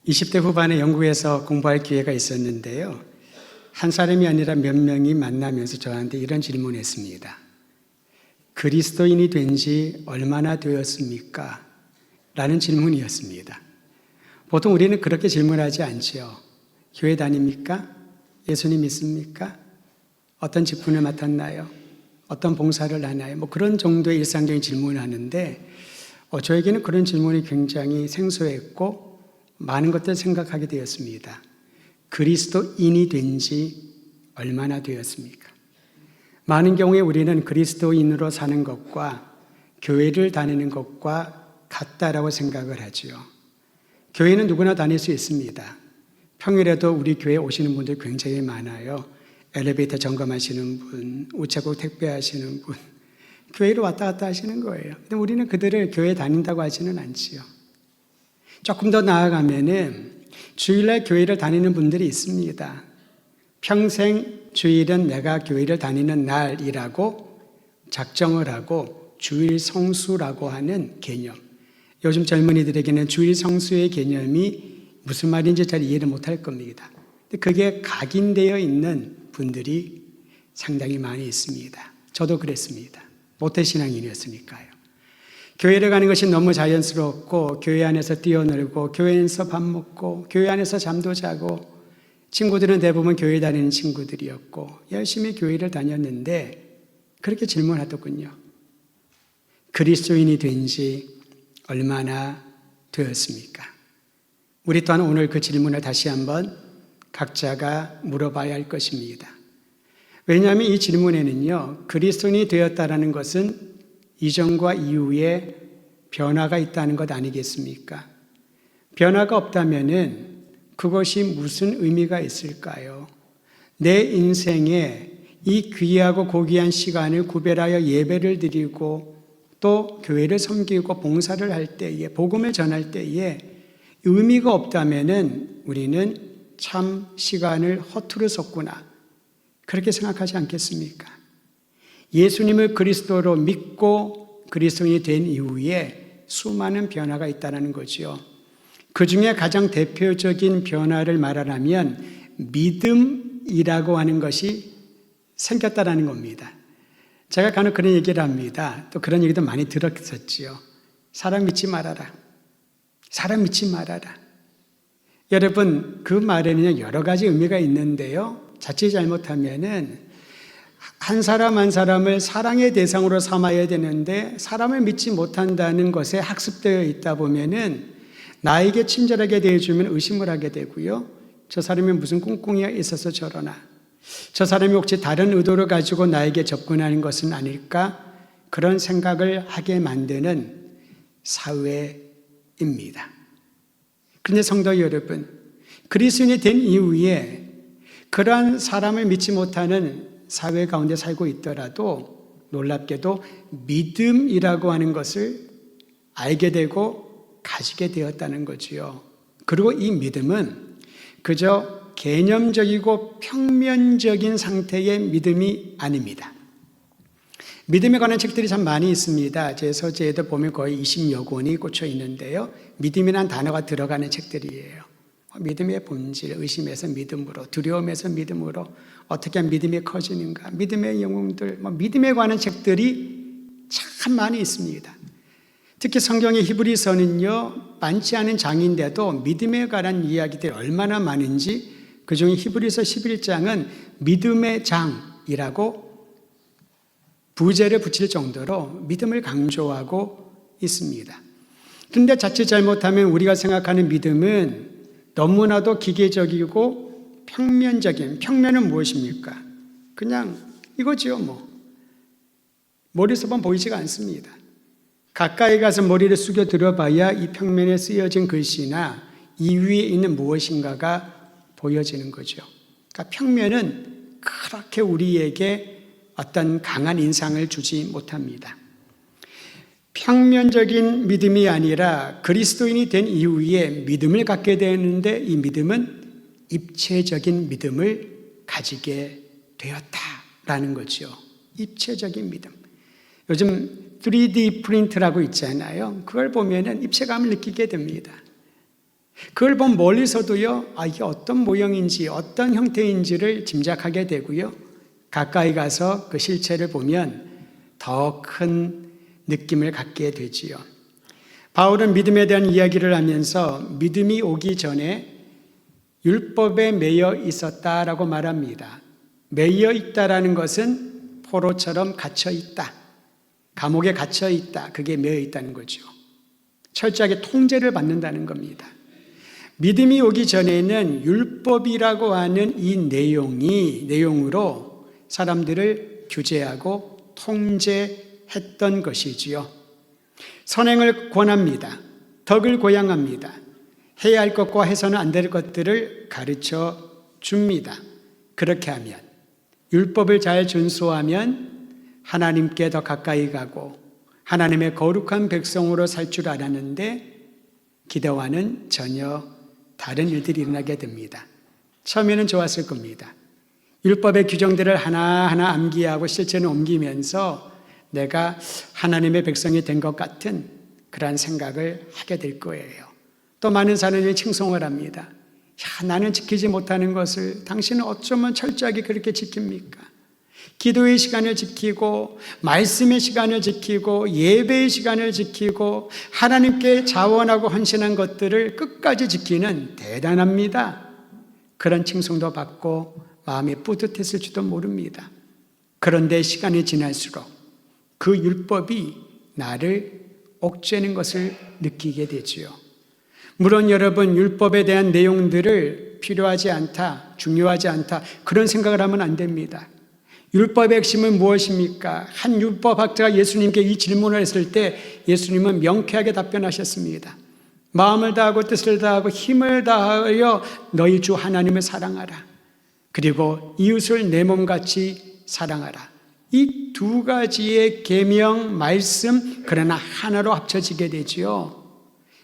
20대 후반에 영국에서 공부할 기회가 있었는데요. 한 사람이 아니라 몇 명이 만나면서 저한테 이런 질문을 했습니다. 그리스도인이 된 지 얼마나 되었습니까? 라는 질문이었습니다. 보통 우리는 그렇게 질문하지 않지요. 교회 다닙니까? 예수님 믿습니까? 어떤 직분을 맡았나요? 어떤 봉사를 하나요? 그런 정도의 일상적인 질문을 하는데 저에게는 그런 질문이 굉장히 생소했고 많은 것들을 생각하게 되었습니다. 그리스도인이 된 지 얼마나 되었습니까? 많은 경우에 우리는 그리스도인으로 사는 것과 교회를 다니는 것과 같다라고 생각을 하지요. 교회는 누구나 다닐 수 있습니다. 평일에도 우리 교회에 오시는 분들 굉장히 많아요. 엘리베이터 점검하시는 분, 우체국 택배하시는 분, 교회로 왔다 갔다 하시는 거예요. 근데 우리는 그들을 교회 다닌다고 하지는 않지요. 조금 더 나아가면은 주일날 교회를 다니는 분들이 있습니다. 평생 주일은 내가 교회를 다니는 날이라고 작정을 하고 주일 성수라고 하는 개념. 요즘 젊은이들에게는 주일 성수의 개념이 무슨 말인지 잘 이해를 못할 겁니다. 그게 각인되어 있는 분들이 상당히 많이 있습니다. 저도 그랬습니다. 모태신앙인이었으니까요. 교회를 가는 것이 너무 자연스럽고 교회 안에서 뛰어놀고 교회 안에서 밥 먹고 교회 안에서 잠도 자고 친구들은 대부분 교회 다니는 친구들이었고 열심히 교회를 다녔는데 그렇게 질문하더군요. 그리스도인이 된 지 얼마나 되었습니까? 우리 또한 오늘 그 질문을 다시 한번 각자가 물어봐야 할 것입니다. 왜냐하면 이 질문에는요, 그리스도인이 되었다라는 것은 이전과 이후에 변화가 있다는 것 아니겠습니까? 변화가 없다면은 그것이 무슨 의미가 있을까요? 내 인생에 이 귀하고 고귀한 시간을 구별하여 예배를 드리고 또 교회를 섬기고 봉사를 할 때에 복음을 전할 때에 의미가 없다면은 우리는 참 시간을 허투루 썼구나 그렇게 생각하지 않겠습니까? 예수님을 그리스도로 믿고 그리스도인이 된 이후에 수많은 변화가 있다는 거죠. 그 중에 가장 대표적인 변화를 말하라면 믿음이라고 하는 것이 생겼다는 겁니다. 제가 간혹 그런 얘기를 합니다. 또 그런 얘기도 많이 들었었지요. 사람 믿지 말아라. 사람 믿지 말아라. 여러분, 그 말에는 여러 가지 의미가 있는데요. 자칫 잘못하면은 한 사람 한 사람을 사랑의 대상으로 삼아야 되는데 사람을 믿지 못한다는 것에 학습되어 있다 보면은 나에게 친절하게 대해주면 의심을 하게 되고요. 저 사람이 무슨 꿍꿍이가 있어서 저러나. 저 사람이 혹시 다른 의도를 가지고 나에게 접근하는 것은 아닐까? 그런 생각을 하게 만드는 사회입니다. 그런데 성도 여러분, 그리스도인이 된 이후에 그러한 사람을 믿지 못하는 사회 가운데 살고 있더라도 놀랍게도 믿음이라고 하는 것을 알게 되고 가지게 되었다는 거지요. 그리고 이 믿음은 그저 개념적이고 평면적인 상태의 믿음이 아닙니다. 믿음에 관한 책들이 참 많이 있습니다. 제 서재에도 보면 거의 20여 권이 꽂혀 있는데요. 믿음이라는 단어가 들어가는 책들이에요. 믿음의 본질, 의심에서 믿음으로, 두려움에서 믿음으로, 어떻게 하면 믿음이 커지는가, 믿음의 영웅들, 믿음에 관한 책들이 참 많이 있습니다. 특히 성경의 히브리서는요, 많지 않은 장인데도 믿음에 관한 이야기들이 얼마나 많은지 그중에 히브리서 11장은 믿음의 장이라고 부제를 붙일 정도로 믿음을 강조하고 있습니다. 그런데 자칫 잘못하면 우리가 생각하는 믿음은 너무나도 기계적이고 평면은 무엇입니까? 그냥 이거지요, 머릿속만 보이지가 않습니다. 가까이 가서 머리를 숙여 들어봐야 이 평면에 쓰여진 글씨나 이 위에 있는 무엇인가가 보여지는 거죠. 그러니까 평면은 그렇게 우리에게 어떤 강한 인상을 주지 못합니다. 평면적인 믿음이 아니라 그리스도인이 된 이후에 믿음을 갖게 되는데 이 믿음은 입체적인 믿음을 가지게 되었다라는 거죠. 입체적인 믿음. 요즘 3D 프린트라고 있잖아요. 그걸 보면은 입체감을 느끼게 됩니다. 그걸 보면 멀리서도요, 이게 어떤 모형인지 어떤 형태인지를 짐작하게 되고요, 가까이 가서 그 실체를 보면 더 큰 느낌을 갖게 되지요. 바울은 믿음에 대한 이야기를 하면서 믿음이 오기 전에 율법에 매여 있었다라고 말합니다. 매여 있다라는 것은 포로처럼 갇혀 있다, 감옥에 갇혀 있다, 그게 매여 있다는 거죠. 철저하게 통제를 받는다는 겁니다. 믿음이 오기 전에는 율법이라고 하는 이 내용으로 사람들을 규제하고 통제했던 것이지요. 선행을 권합니다. 덕을 고양합니다. 해야 할 것과 해서는 안 될 것들을 가르쳐 줍니다. 그렇게 하면, 율법을 잘 준수하면 하나님께 더 가까이 가고 하나님의 거룩한 백성으로 살 줄 알았는데 기대와는 전혀 다른 일들이 일어나게 됩니다. 처음에는 좋았을 겁니다. 율법의 규정들을 하나하나 암기하고 실천에 옮기면서 내가 하나님의 백성이 된 것 같은 그러한 생각을 하게 될 거예요. 또 많은 사람들이 칭송을 합니다. 야, 나는 지키지 못하는 것을 당신은 어쩌면 철저하게 그렇게 지킵니까? 기도의 시간을 지키고 말씀의 시간을 지키고 예배의 시간을 지키고 하나님께 자원하고 헌신한 것들을 끝까지 지키는 대단합니다. 그런 칭송도 받고 마음이 뿌듯했을지도 모릅니다. 그런데 시간이 지날수록 그 율법이 나를 옥죄는 것을 느끼게 되지요. 물론 여러분, 율법에 대한 내용들을 필요하지 않다, 중요하지 않다, 그런 생각을 하면 안 됩니다. 율법의 핵심은 무엇입니까? 한 율법학자가 예수님께 이 질문을 했을 때 예수님은 명쾌하게 답변하셨습니다. 마음을 다하고 뜻을 다하고 힘을 다하여 너희 주 하나님을 사랑하라. 그리고 이웃을 내 몸같이 사랑하라. 이 두 가지의 계명, 말씀, 그러나 하나로 합쳐지게 되지요.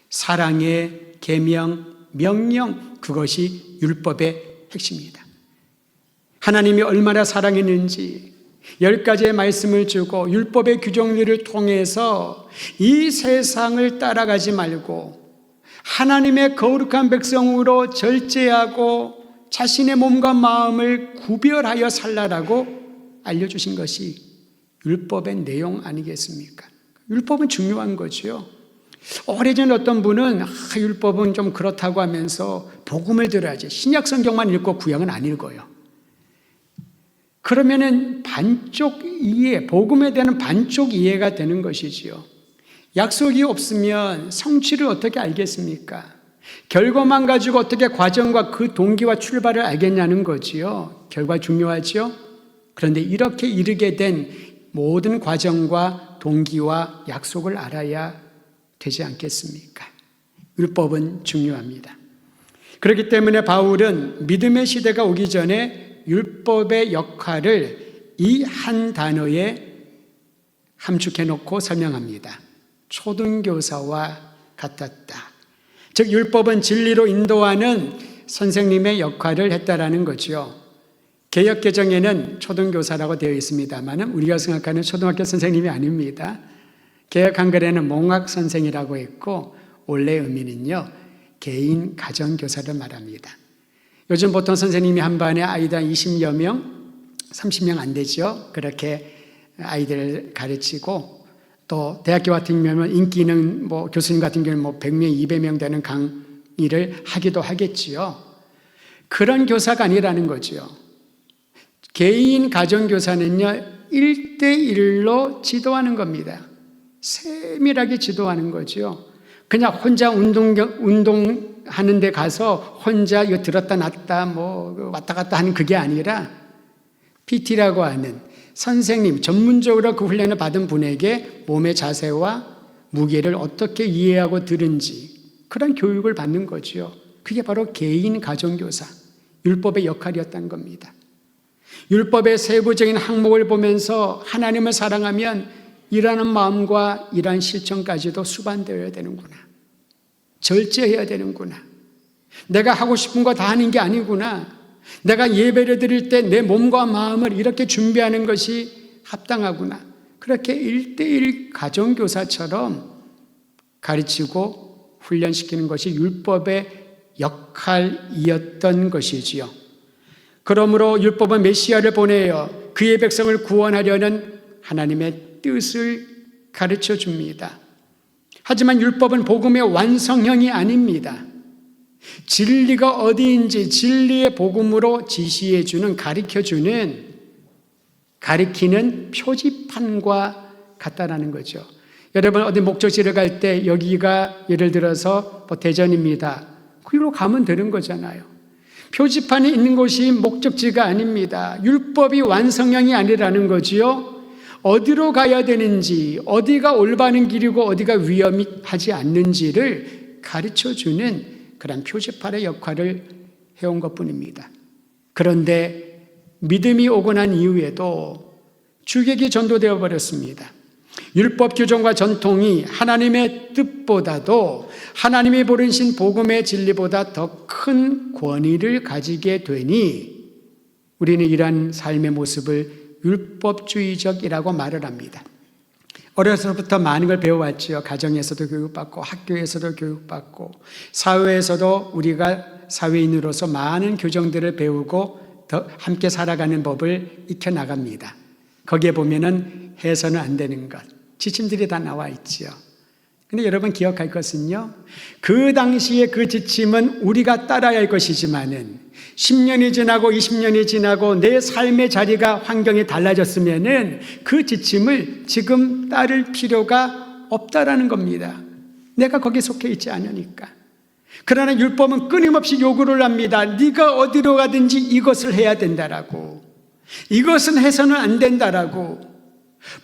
사랑의 계명, 명령, 그것이 율법의 핵심입니다. 하나님이 얼마나 사랑했는지 10가지의 말씀을 주고 율법의 규정들을 통해서 이 세상을 따라가지 말고 하나님의 거룩한 백성으로 절제하고 자신의 몸과 마음을 구별하여 살라라고 알려주신 것이 율법의 내용 아니겠습니까? 율법은 중요한 거죠. 오래전 어떤 분은 율법은 좀 그렇다고 하면서 복음을 들어야지, 신약 성경만 읽고 구약은 안 읽어요. 그러면은 반쪽 이해, 복음에 대한 반쪽 이해가 되는 것이지요. 약속이 없으면 성취를 어떻게 알겠습니까? 결과만 가지고 어떻게 과정과 그 동기와 출발을 알겠냐는 거지요. 결과 중요하죠. 그런데 이렇게 이르게 된 모든 과정과 동기와 약속을 알아야 되지 않겠습니까? 율법은 중요합니다. 그렇기 때문에 바울은 믿음의 시대가 오기 전에 율법의 역할을 이 한 단어에 함축해 놓고 설명합니다. 초등교사와 같았다. 즉 율법은 진리로 인도하는 선생님의 역할을 했다라는 거죠. 개역개정에는 초등교사라고 되어 있습니다만 우리가 생각하는 초등학교 선생님이 아닙니다. 개역 한글에는 몽학선생이라고 했고 원래 의미는요, 개인 가정교사를 말합니다. 요즘 보통 선생님이 한 반에 아이들 20여 명, 30명 안 되죠. 그렇게 아이들을 가르치고 또 대학교 같은 경우는 인기 있는 교수님 같은 경우는 100명, 200명 되는 강의를 하기도 하겠지요. 그런 교사가 아니라는 거죠. 개인 가정교사는요, 1대1로 지도하는 겁니다. 세밀하게 지도하는 거죠. 그냥 혼자 운동하는 데 가서 혼자 이거 들었다 놨다 왔다 갔다 하는 그게 아니라 PT라고 하는 선생님, 전문적으로 그 훈련을 받은 분에게 몸의 자세와 무게를 어떻게 이해하고 들은지 그런 교육을 받는 거죠. 그게 바로 개인 가정교사, 율법의 역할이었다는 겁니다. 율법의 세부적인 항목을 보면서 하나님을 사랑하면 일하는 마음과 일한 실천까지도 수반되어야 되는구나. 절제해야 되는구나. 내가 하고 싶은 거 다 하는 게 아니구나. 내가 예배를 드릴 때 내 몸과 마음을 이렇게 준비하는 것이 합당하구나. 그렇게 1대1 가정교사처럼 가르치고 훈련시키는 것이 율법의 역할이었던 것이지요. 그러므로 율법은 메시아를 보내어 그의 백성을 구원하려는 하나님의 뜻을 가르쳐 줍니다. 하지만 율법은 복음의 완성형이 아닙니다. 진리가 어디인지 진리의 복음으로 지시해 주는, 가르쳐 주는, 가르치는 표지판과 같다라는 거죠. 여러분 어디 목적지를 갈 때 여기가 예를 들어서 뭐 대전입니다. 거기로 가면 되는 거잖아요. 표지판이 있는 곳이 목적지가 아닙니다. 율법이 완성형이 아니라는 거지요. 어디로 가야 되는지, 어디가 올바른 길이고 어디가 위험하지 않는지를 가르쳐주는 그런 표지판의 역할을 해온 것뿐입니다. 그런데 믿음이 오고 난 이후에도 주객이 전도되어 버렸습니다. 율법 규정과 전통이 하나님의 뜻보다도 하나님이 보내신 복음의 진리보다 더 큰 권위를 가지게 되니 우리는 이러한 삶의 모습을 율법주의적이라고 말을 합니다. 어려서부터 많은 걸 배워왔죠. 가정에서도 교육받고 학교에서도 교육받고 사회에서도 우리가 사회인으로서 많은 교정들을 배우고 더 함께 살아가는 법을 익혀나갑니다. 거기에 보면은 해서는 안 되는 것, 지침들이 다 나와 있지요. 근데 여러분 기억할 것은요, 그 당시에 그 지침은 우리가 따라야 할 것이지만은 10년이 지나고 20년이 지나고 내 삶의 자리가 환경이 달라졌으면은 그 지침을 지금 따를 필요가 없다라는 겁니다. 내가 거기에 속해 있지 않으니까. 그러나 율법은 끊임없이 요구를 합니다. 네가 어디로 가든지 이것을 해야 된다라고, 이것은 해서는 안 된다라고.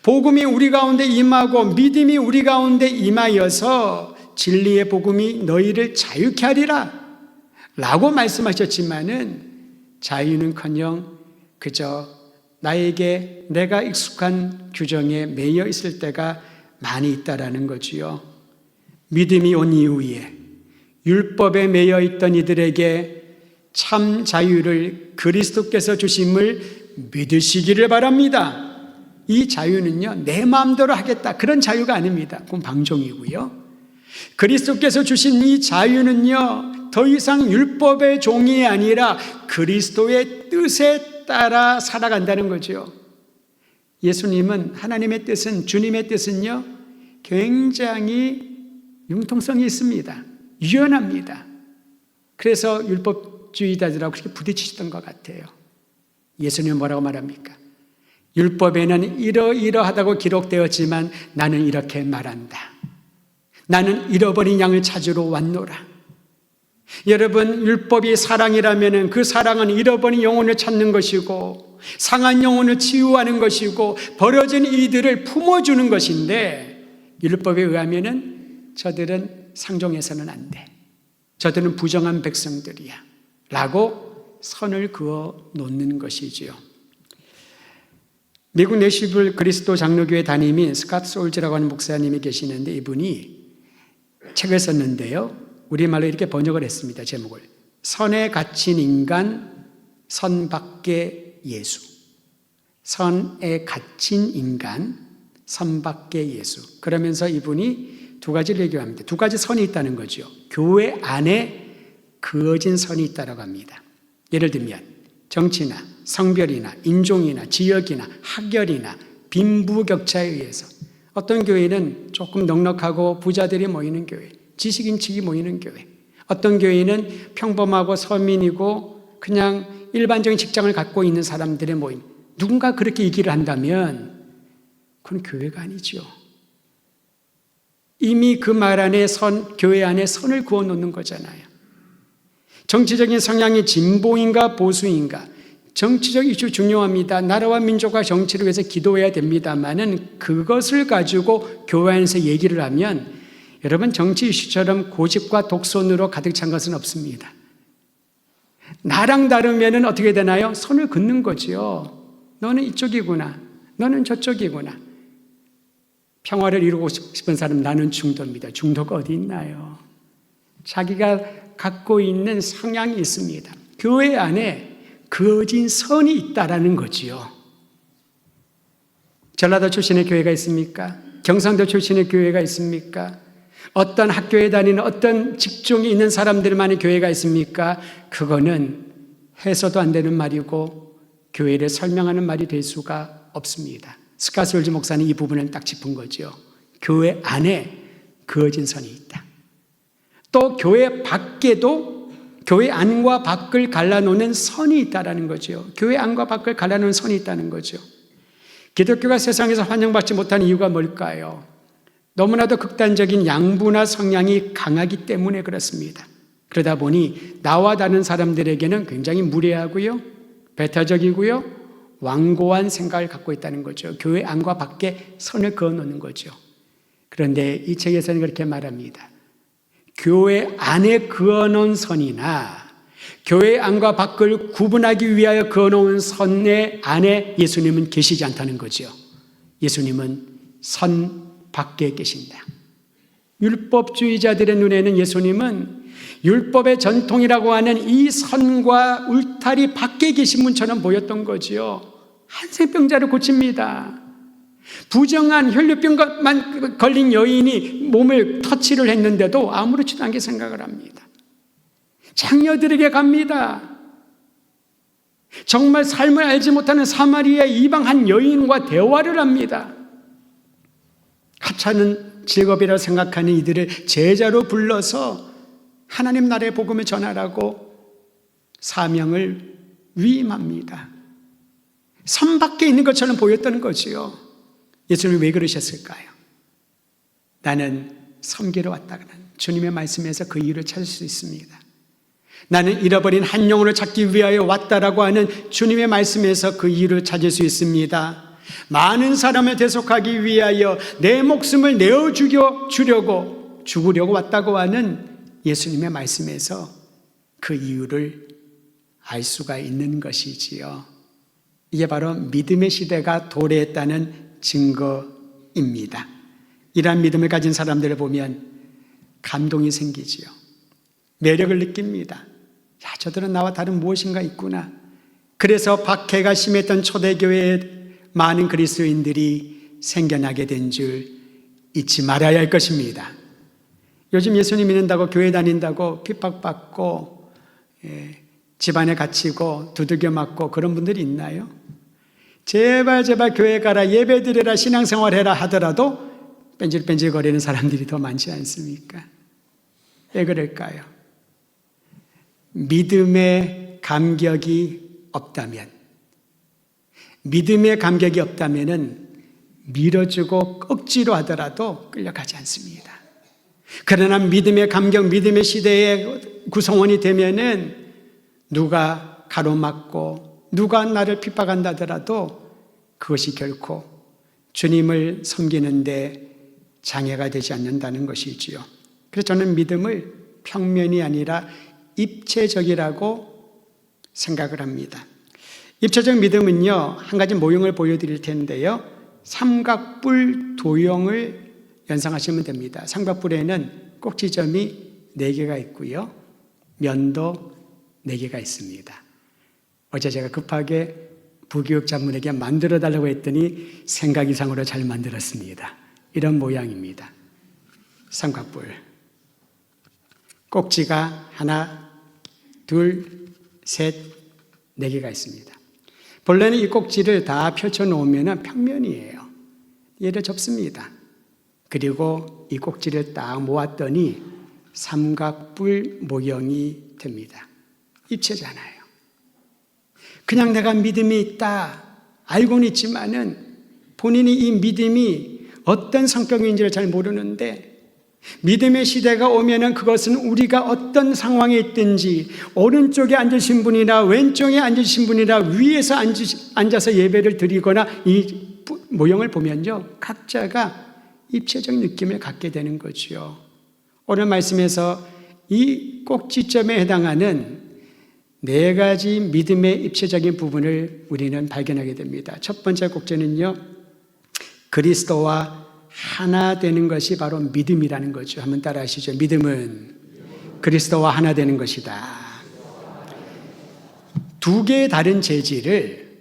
복음이 우리 가운데 임하고 믿음이 우리 가운데 임하여서 진리의 복음이 너희를 자유케 하리라 라고 말씀하셨지만은 자유는커녕 그저 나에게 내가 익숙한 규정에 매여 있을 때가 많이 있다라는 거지요. 믿음이 온 이후에 율법에 매여 있던 이들에게 참 자유를 그리스도께서 주심을 믿으시기를 바랍니다. 이 자유는요, 내 마음대로 하겠다 그런 자유가 아닙니다. 그건 방종이고요. 그리스도께서 주신 이 자유는요, 더 이상 율법의 종이 아니라 그리스도의 뜻에 따라 살아간다는 거죠. 예수님은 하나님의 뜻은, 주님의 뜻은요, 굉장히 융통성이 있습니다. 유연합니다. 그래서 율법주의자들하고 그렇게 부딪히셨던 것 같아요. 예수님은 뭐라고 말합니까? 율법에는 이러이러하다고 기록되었지만 나는 이렇게 말한다. 나는 잃어버린 양을 찾으러 왔노라. 여러분, 율법이 사랑이라면 그 사랑은 잃어버린 영혼을 찾는 것이고 상한 영혼을 치유하는 것이고 버려진 이들을 품어주는 것인데, 율법에 의하면 저들은 상종해서는 안 돼. 저들은 부정한 백성들이야 라고 선을 그어 놓는 것이지요. 미국 내시빌 그리스도 장로교회 담임인 스캇 솔즈라고 하는 목사님이 계시는데, 이분이 책을 썼는데요, 우리말로 이렇게 번역을 했습니다. 제목을 선에 갇힌 인간, 선 밖의 예수. 선에 갇힌 인간, 선 밖의 예수. 그러면서 이분이 두 가지를 얘기합니다. 두 가지 선이 있다는 거죠. 교회 안에 그어진 선이 있다고 합니다. 예를 들면 정치나 성별이나 인종이나 지역이나 학열이나 빈부격차에 의해서 어떤 교회는 조금 넉넉하고 부자들이 모이는 교회, 지식인층이 모이는 교회, 어떤 교회는 평범하고 서민이고 그냥 일반적인 직장을 갖고 있는 사람들의 모임. 누군가 그렇게 얘기를 한다면 그건 교회가 아니죠. 이미 그 말 안에 교회 안에 선을 그어 놓는 거잖아요. 정치적인 성향이 진보인가 보수인가, 정치적 이슈 중요합니다. 나라와 민족과 정치를 위해서 기도해야 됩니다만은 그것을 가지고 교회 안에서 얘기를 하면 여러분, 정치 이슈처럼 고집과 독선으로 가득 찬 것은 없습니다. 나랑 다르면은 어떻게 되나요? 선을 긋는 거죠. 너는 이쪽이구나, 너는 저쪽이구나. 평화를 이루고 싶은 사람, 나는 중도입니다. 중도가 어디 있나요? 자기가 갖고 있는 성향이 있습니다. 교회 안에 그어진 선이 있다라는 거지요. 전라도 출신의 교회가 있습니까? 경상도 출신의 교회가 있습니까? 어떤 학교에 다니는 어떤 직종이 있는 사람들만이 교회가 있습니까? 그거는 해서도 안 되는 말이고 교회를 설명하는 말이 될 수가 없습니다. 스카스 홀즈 목사는 이 부분을 딱 짚은 거죠. 교회 안에 그어진 선이 있다. 또 교회 밖에도 교회 안과 밖을 갈라놓는 선이 있다는 거죠. 교회 안과 밖을 갈라놓는 선이 있다는 거죠. 기독교가 세상에서 환영받지 못하는 이유가 뭘까요? 너무나도 극단적인 양분화 성향이 강하기 때문에 그렇습니다. 그러다 보니 나와 다른 사람들에게는 굉장히 무례하고요, 배타적이고요, 완고한 생각을 갖고 있다는 거죠. 교회 안과 밖에 선을 그어놓는 거죠. 그런데 이 책에서는 그렇게 말합니다. 교회 안에 그어놓은 선이나 교회 안과 밖을 구분하기 위하여 그어놓은 선의 안에 예수님은 계시지 않다는 거죠. 예수님은 선 밖에 계신다. 율법주의자들의 눈에는 예수님은 율법의 전통이라고 하는 이 선과 울타리 밖에 계신 분처럼 보였던 거지요. 한센병자를 고칩니다. 부정한 혈류병만 걸린 여인이 몸을 터치를 했는데도 아무렇지도 않게 생각을 합니다. 장녀들에게 갑니다. 정말 삶을 알지 못하는 사마리아 이방 한 여인과 대화를 합니다. 하찮은 직업이라 생각하는 이들을 제자로 불러서 하나님 나라의 복음을 전하라고 사명을 위임합니다. 선 밖에 있는 것처럼 보였던 거지요. 예수님이 왜 그러셨을까요? 나는 섬기러 왔다는 주님의 말씀에서 그 이유를 찾을 수 있습니다. 나는 잃어버린 한 영혼을 찾기 위하여 왔다라고 하는 주님의 말씀에서 그 이유를 찾을 수 있습니다. 많은 사람을 대속하기 위하여 내 목숨을 죽으려고 왔다고 하는 예수님의 말씀에서 그 이유를 알 수가 있는 것이지요. 이게 바로 믿음의 시대가 도래했다는 증거입니다. 이러한 믿음을 가진 사람들을 보면 감동이 생기지요. 매력을 느낍니다. 야, 저들은 나와 다른 무엇인가 있구나. 그래서 박해가 심했던 초대교회에 많은 그리스도인들이 생겨나게 된 줄 잊지 말아야 할 것입니다. 요즘 예수님 믿는다고 교회 다닌다고 핍박받고 집안에 갇히고 두들겨 맞고 그런 분들이 있나요? 제발 교회 가라, 예배 드려라, 신앙생활 해라 하더라도 뺀질뺀질 거리는 사람들이 더 많지 않습니까? 왜 그럴까요? 믿음의 감격이 없다면, 믿음의 감격이 없다면은 밀어주고 억지로 하더라도 끌려가지 않습니다. 그러나 믿음의 감격, 믿음의 시대의 구성원이 되면은 누가 가로막고 누가 나를 핍박한다 하더라도 그것이 결코 주님을 섬기는데 장애가 되지 않는다는 것이지요. 그래서 저는 믿음을 평면이 아니라 입체적이라고 생각을 합니다. 입체적 믿음은요, 한 가지 모형을 보여드릴 텐데요, 삼각뿔 도형을 연상하시면 됩니다. 삼각뿔에는 꼭지점이 4개가 있고요, 면도 4개가 있습니다. 어제 제가 급하게 부교육 전문에게 만들어 달라고 했더니 생각 이상으로 잘 만들었습니다. 이런 모양입니다. 삼각뿔. 꼭지가 하나, 둘, 셋, 4개가 있습니다. 본래는 이 꼭지를 다 펼쳐 놓으면 평면이에요. 얘를 접습니다. 그리고 이 꼭지를 딱 모았더니 삼각뿔 모형이 됩니다. 입체잖아요. 그냥 내가 믿음이 있다 알고는 있지만은 본인이 이 믿음이 어떤 성격인지를 잘 모르는데, 믿음의 시대가 오면은 그것은 우리가 어떤 상황에 있든지 오른쪽에 앉으신 분이나 왼쪽에 앉으신 분이나 위에서 앉아서 예배를 드리거나 이 모형을 보면요, 각자가 입체적 느낌을 갖게 되는 거죠. 오늘 말씀에서 이 꼭지점에 해당하는 4가지 믿음의 입체적인 부분을 우리는 발견하게 됩니다. 첫 번째 꼭지는요, 그리스도와 하나 되는 것이 바로 믿음이라는 거죠. 한번 따라 하시죠. 믿음은 그리스도와 하나 되는 것이다. 2개의 다른 재질을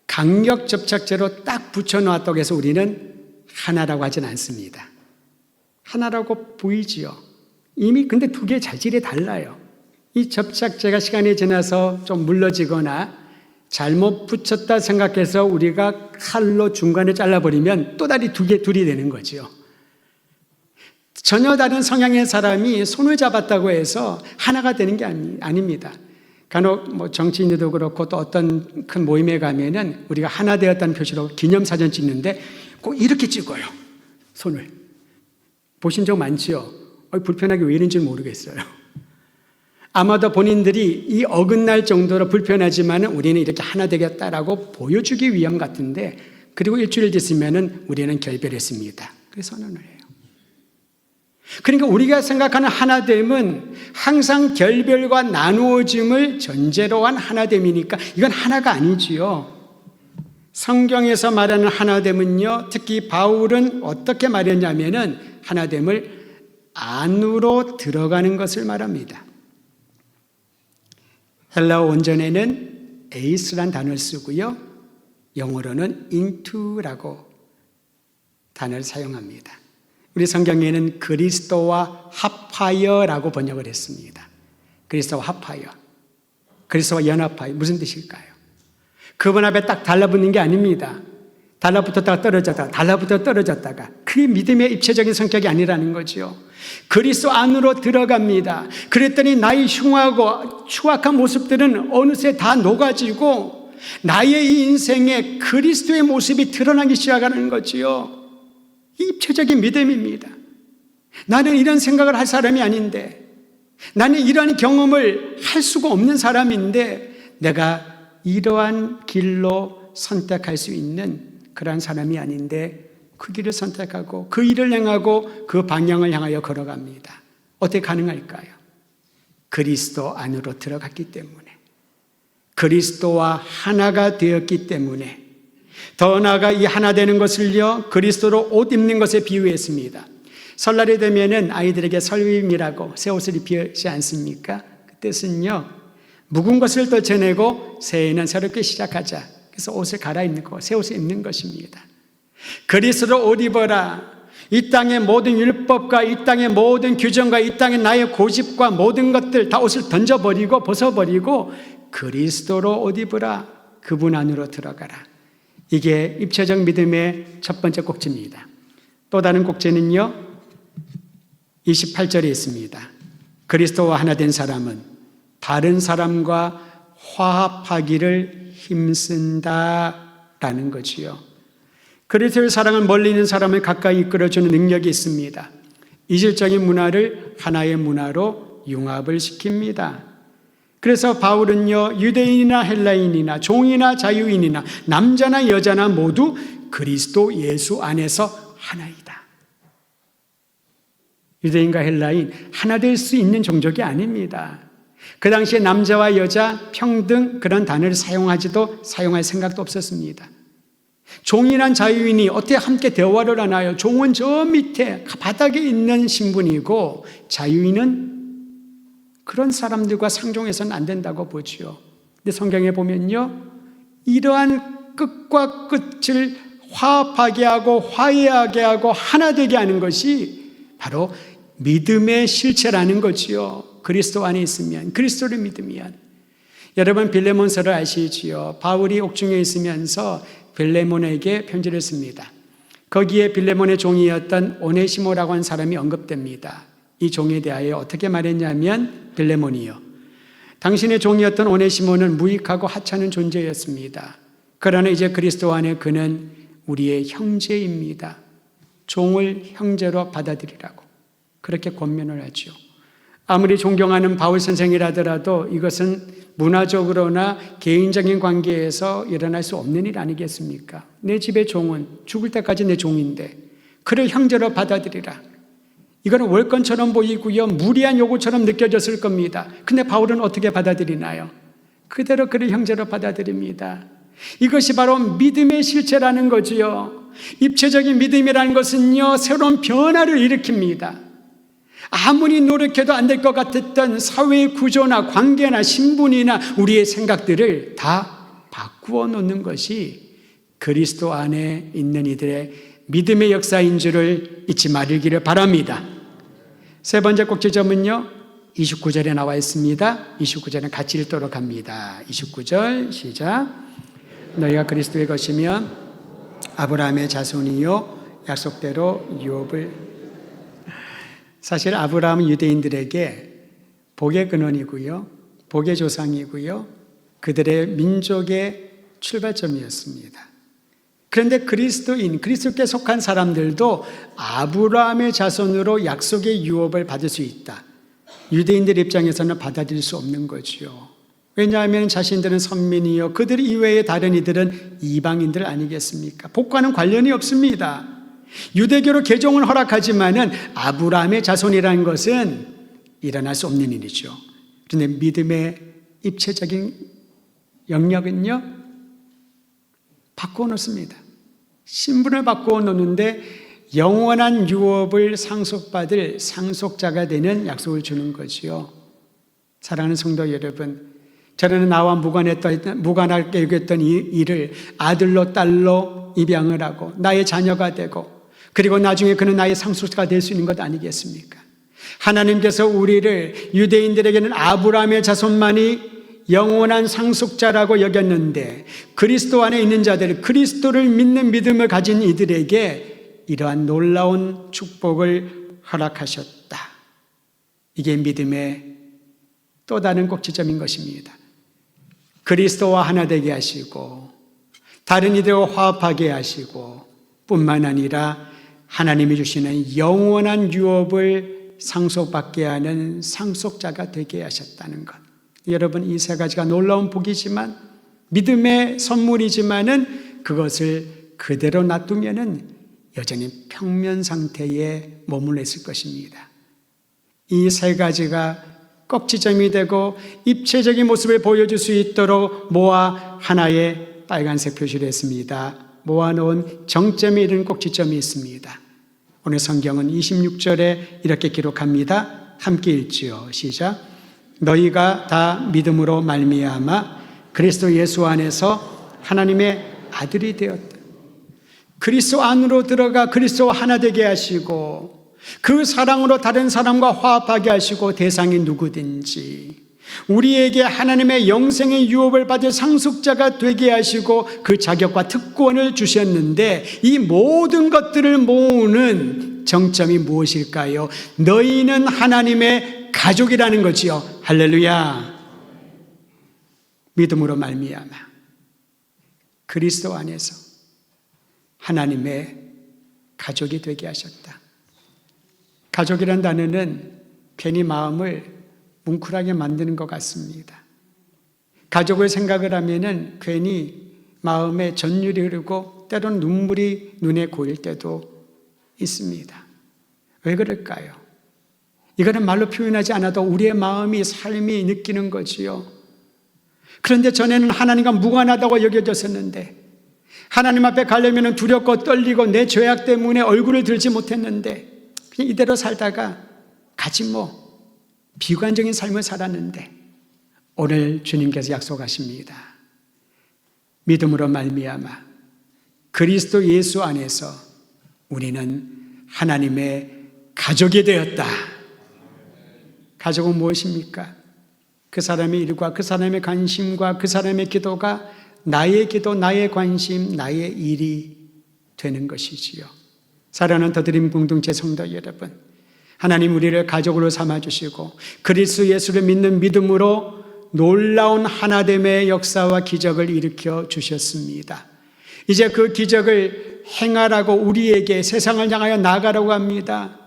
강력 접착제로 딱 붙여놓았다고 해서 우리는 하나라고 하진 않습니다. 하나라고 보이지요. 이미 근데 두 개의 자질이 달라요. 이 접착제가 시간이 지나서 좀 물러지거나 잘못 붙였다 생각해서 우리가 칼로 중간에 잘라버리면 또 다리 둘이 되는 거죠. 전혀 다른 성향의 사람이 손을 잡았다고 해서 하나가 되는 게 아닙니다. 간혹 정치인들도 그렇고 또 어떤 큰 모임에 가면은 우리가 하나 되었다는 표시로 기념사진 찍는데 꼭 이렇게 찍어요. 손을. 보신 적 많지요? 불편하게 왜 이런지 모르겠어요. 아마도 본인들이 이 어긋날 정도로 불편하지만 우리는 이렇게 하나 되겠다라고 보여주기 위함 같은데, 그리고 일주일 됐으면 우리는 결별했습니다. 그래서 선언을 해요. 그러니까 우리가 생각하는 하나됨은 항상 결별과 나누어짐을 전제로 한 하나됨이니까 이건 하나가 아니지요. 성경에서 말하는 하나됨은요, 특히 바울은 어떻게 말했냐면은 하나됨을 안으로 들어가는 것을 말합니다. 헬라어 원전에는 에이스란 단어를 쓰고요, 영어로는 into라고 단어를 사용합니다. 우리 성경에는 그리스도와 합하여라고 번역을 했습니다. 그리스도와 합하여, 그리스도와 연합하여. 무슨 뜻일까요? 그분 앞에 딱 달라붙는 게 아닙니다. 달라붙었다가 떨어졌다가 달라붙어 떨어졌다가, 그게 믿음의 입체적인 성격이 아니라는 거죠. 그리스도 안으로 들어갑니다. 그랬더니 나의 흉하고 추악한 모습들은 어느새 다 녹아지고 나의 이 인생에 그리스도의 모습이 드러나기 시작하는 거지요. 입체적인 믿음입니다. 나는 이런 생각을 할 사람이 아닌데, 나는 이러한 경험을 할 수가 없는 사람인데, 내가 이러한 길로 선택할 수 있는 그러한 사람이 아닌데 그 길을 선택하고 그 일을 행하고 그 방향을 향하여 걸어갑니다. 어떻게 가능할까요? 그리스도 안으로 들어갔기 때문에, 그리스도와 하나가 되었기 때문에. 더 나아가 이 하나 되는 것을요, 그리스도로 옷 입는 것에 비유했습니다. 설날이 되면은 아이들에게 설림이라고 새 옷을 입히지 않습니까? 그 뜻은요, 묵은 것을 떨쳐내고 새해는 새롭게 시작하자. 그래서 옷을 갈아입는 거, 새 옷을 입는 것입니다. 그리스도로 옷 입어라. 이 땅의 모든 율법과 이 땅의 모든 규정과 이 땅의 나의 고집과 모든 것들 다 옷을 던져버리고 벗어버리고 그리스도로 옷 입으라. 그분 안으로 들어가라. 이게 입체적 믿음의 첫 번째 꼭지입니다. 또 다른 꼭지는요, 28절에 있습니다. 그리스도와 하나 된 사람은 다른 사람과 화합하기를 힘쓴다라는 거지요. 그리스도의 사랑을 멀리 있는 사람을 가까이 이끌어주는 능력이 있습니다. 이질적인 문화를 하나의 문화로 융합을 시킵니다. 그래서 바울은요, 유대인이나 헬라인이나 종이나 자유인이나 남자나 여자나 모두 그리스도 예수 안에서 하나이다. 유대인과 헬라인 하나 될 수 있는 종족이 아닙니다. 그 당시에 남자와 여자 평등 그런 단어를 사용할 생각도 없었습니다. 종이란 자유인이 어떻게 함께 대화를 하나요? 종은 저 밑에 바닥에 있는 신분이고 자유인은 그런 사람들과 상종해서는 안 된다고 보지요. 근데 성경에 보면요, 이러한 끝과 끝을 화합하게 하고 화해하게 하고 하나 되게 하는 것이 바로 믿음의 실체라는 거지요. 그리스도 안에 있으면, 그리스도를 믿으면. 여러분 빌레몬서를 아시지요? 바울이 옥중에 있으면서 빌레몬에게 편지를 씁니다. 거기에 빌레몬의 종이었던 오네시모라고 하는 사람이 언급됩니다. 이 종에 대하여 어떻게 말했냐면, 빌레몬이요, 당신의 종이었던 오네시모는 무익하고 하찮은 존재였습니다. 그러나 이제 그리스도 안에 그는 우리의 형제입니다. 종을 형제로 받아들이라고 그렇게 권면을 하죠. 아무리 존경하는 바울 선생이라더라도 이것은 문화적으로나 개인적인 관계에서 일어날 수 없는 일 아니겠습니까? 내 집의 종은 죽을 때까지 내 종인데 그를 형제로 받아들이라. 이거는 월권처럼 보이고요, 무리한 요구처럼 느껴졌을 겁니다. 근데 바울은 어떻게 받아들이나요? 그대로 그를 형제로 받아들입니다. 이것이 바로 믿음의 실체라는 거지요. 입체적인 믿음이라는 것은요, 새로운 변화를 일으킵니다. 아무리 노력해도 안 될 것 같았던 사회의 구조나 관계나 신분이나 우리의 생각들을 다 바꾸어 놓는 것이 그리스도 안에 있는 이들의 믿음의 역사인 줄을 잊지 말기를 바랍니다. 세 번째 꼭지점은요, 29절에 나와 있습니다. 29절은 같이 읽도록 합니다. 29절 시작. 너희가 그리스도의 것이면 아브라함의 자손이요 약속대로 유업을. 사실 아브라함은 유대인들에게 복의 근원이고요, 복의 조상이고요, 그들의 민족의 출발점이었습니다. 그런데 그리스도께 속한 사람들도 아브라함의 자손으로 약속의 유업을 받을 수 있다. 유대인들 입장에서는 받아들일 수 없는 거죠. 왜냐하면 자신들은 선민이요, 그들 이외의 다른 이들은 이방인들 아니겠습니까? 복과는 관련이 없습니다. 유대교로 개종을 허락하지만은 아브라함의 자손이라는 것은 일어날 수 없는 일이죠. 그런데 믿음의 입체적인 영역은요, 바꾸어 놓습니다. 신분을 바꾸어 놓는데 영원한 유업을 상속받을 상속자가 되는 약속을 주는 거지요. 사랑하는 성도 여러분, 저는 나와 무관하게 여겼던 이 일을 아들로 딸로 입양을 하고 나의 자녀가 되고, 그리고 나중에 그는 나의 상속자가 될 수 있는 것 아니겠습니까? 하나님께서 우리를, 유대인들에게는 아브라함의 자손만이 영원한 상속자라고 여겼는데 그리스도 안에 있는 자들, 그리스도를 믿는 믿음을 가진 이들에게 이러한 놀라운 축복을 허락하셨다. 이게 믿음의 또 다른 꼭지점인 것입니다. 그리스도와 하나 되게 하시고 다른 이들과 화합하게 하시고 뿐만 아니라 하나님이 주시는 영원한 유업을 상속받게 하는 상속자가 되게 하셨다는 것. 여러분, 이 세 가지가 놀라운 복이지만, 믿음의 선물이지만은 그것을 그대로 놔두면은 여전히 평면 상태에 머물러 있을 것입니다. 이 세 가지가 꼭지점이 되고 입체적인 모습을 보여줄 수 있도록 모아 하나의 빨간색 표시를 했습니다. 모아놓은 정점에 이른 꼭지점이 있습니다. 오늘 성경은 26절에 이렇게 기록합니다. 함께 읽지요. 시작. 너희가 다 믿음으로 말미암아 그리스도 예수 안에서 하나님의 아들이 되었다. 그리스도 안으로 들어가 그리스도와 하나 되게 하시고 그 사랑으로 다른 사람과 화합하게 하시고, 대상이 누구든지 우리에게 하나님의 영생의 유업을 받을 상속자가 되게 하시고 그 자격과 특권을 주셨는데, 이 모든 것들을 모으는 정점이 무엇일까요? 너희는 하나님의 가족이라는 거지요. 할렐루야. 믿음으로 말미암아 그리스도 안에서 하나님의 가족이 되게 하셨다. 가족이란 단어는 괜히 마음을 뭉클하게 만드는 것 같습니다. 가족을 생각을 하면은 괜히 마음에 전율이 흐르고 때로는 눈물이 눈에 고일 때도 있습니다. 왜 그럴까요? 이거는 말로 표현하지 않아도 우리의 마음이, 삶이 느끼는 거지요. 그런데 전에는 하나님과 무관하다고 여겨졌었는데, 하나님 앞에 가려면 두렵고 떨리고 내 죄악 때문에 얼굴을 들지 못했는데, 그냥 이대로 살다가 가지 비관적인 삶을 살았는데, 오늘 주님께서 약속하십니다. 믿음으로 말미암아 그리스도 예수 안에서 우리는 하나님의 가족이 되었다. 가족은 무엇입니까? 그 사람의 일과 그 사람의 관심과 그 사람의 기도가 나의 기도, 나의 관심, 나의 일이 되는 것이지요. 사랑하는 더드림 공동체 성도 여러분, 하나님 우리를 가족으로 삼아주시고 그리스도 예수를 믿는 믿음으로 놀라운 하나됨의 역사와 기적을 일으켜 주셨습니다. 이제 그 기적을 행하라고 우리에게 세상을 향하여 나아가라고 합니다.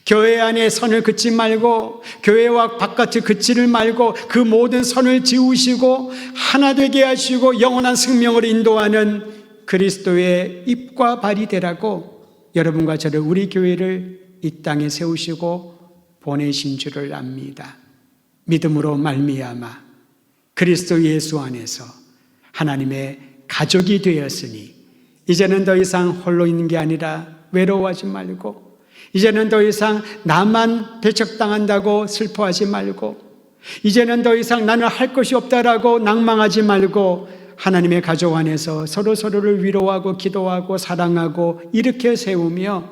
교회 안에 선을 긋지 말고 교회와 바깥을 긋지를 말고 그 모든 선을 지우시고 하나 되게 하시고 영원한 생명을 인도하는 그리스도의 입과 발이 되라고 여러분과 저를, 우리 교회를 이 땅에 세우시고 보내신 줄을 압니다. 믿음으로 말미암아 그리스도 예수 안에서 하나님의 가족이 되었으니 이제는 더 이상 홀로 있는 게 아니라 외로워하지 말고, 이제는 더 이상 나만 배척당한다고 슬퍼하지 말고, 이제는 더 이상 나는 할 것이 없다라고 낭망하지 말고 하나님의 가족 안에서 서로를 위로하고 기도하고 사랑하고 일으켜 세우며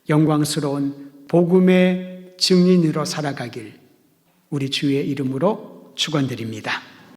영광스러운 복음의 증인으로 살아가길 우리 주의 이름으로 축원드립니다.